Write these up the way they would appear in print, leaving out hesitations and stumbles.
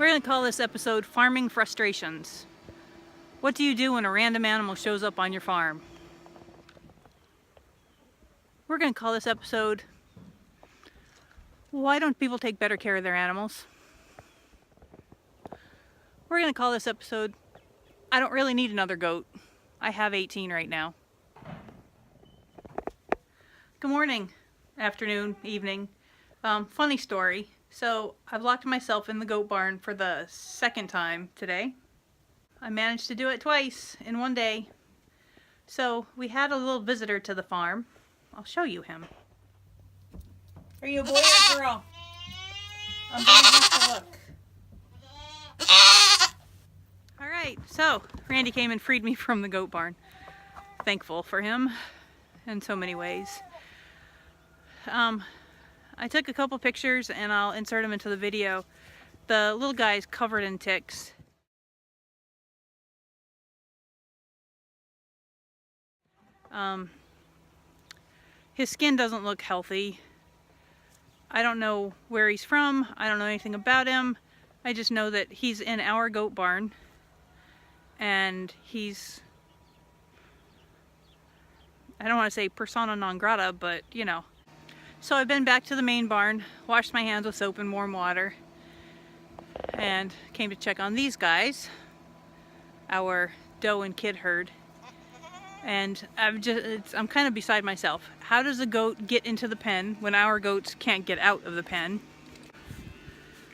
We're going to call this episode Farming Frustrations. What do you do when a random animal shows up on your farm? We're going to call this episode, Why Don't People Take Better Care of Their Animals? We're going to call this episode, I Don't Really Need Another Goat. I have 18 right now. Good morning, afternoon, evening. Funny story. So I've locked myself in the goat barn for the second time today. I managed to do it twice in one day. So we had a little visitor to the farm. I'll show you him. Are you a boy or a girl? I'm going to have to look. Alright, so Randy came and freed me from the goat barn. Thankful for him in so many ways. I took a couple pictures and I'll insert them into the video. The little guy's covered in ticks. His skin doesn't look healthy. I don't know where he's from. I don't know anything about him. I just know that he's in our goat barn and he's, I don't want to say persona non grata, but you know. So I've been back to the main barn, washed my hands with soap and warm water, and came to check on these guys, our doe and kid herd. And I'm kind of beside myself. How does a goat get into the pen when our goats can't get out of the pen?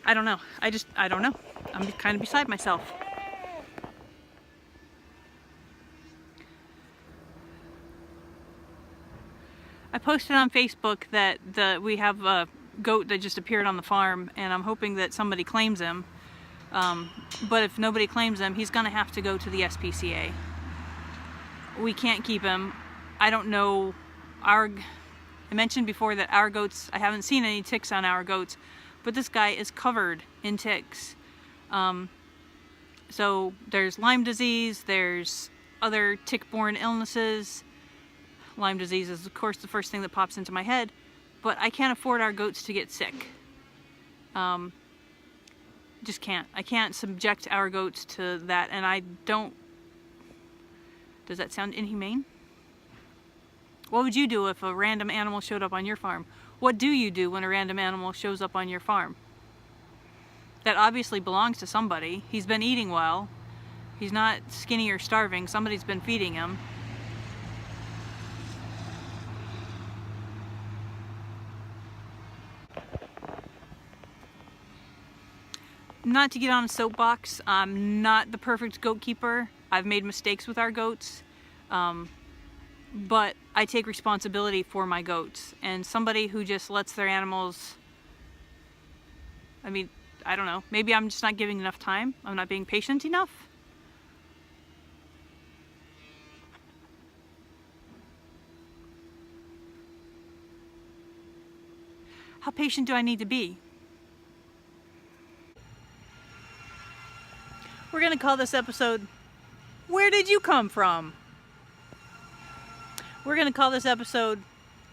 I don't know. I don't know. I'm kind of beside myself. I posted on Facebook that we have a goat that just appeared on the farm, and I'm hoping that somebody claims him. But if nobody claims him, he's gonna have to go to the SPCA. We can't keep him. I don't know. I mentioned before that our goats, I haven't seen any ticks on our goats, but this guy is covered in ticks. So there's Lyme disease, there's other tick-borne illnesses. Lyme disease is, of course, the first thing that pops into my head, but I can't afford our goats to get sick. Just can't. I can't subject our goats to that, and I don't... Does that sound inhumane? What would you do if a random animal showed up on your farm? What do you do when a random animal shows up on your farm? That obviously belongs to somebody. He's been eating well. He's not skinny or starving. Somebody's been feeding him. Not to get on a soapbox, I'm not the perfect goat keeper. I've made mistakes with our goats, but I take responsibility for my goats. And somebody who just lets their animals, I mean, I don't know, maybe I'm just not giving enough time. I'm not being patient enough. How patient do I need to be? We're going to call this episode, Where Did You Come From? We're going to call this episode,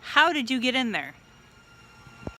How Did You Get In There?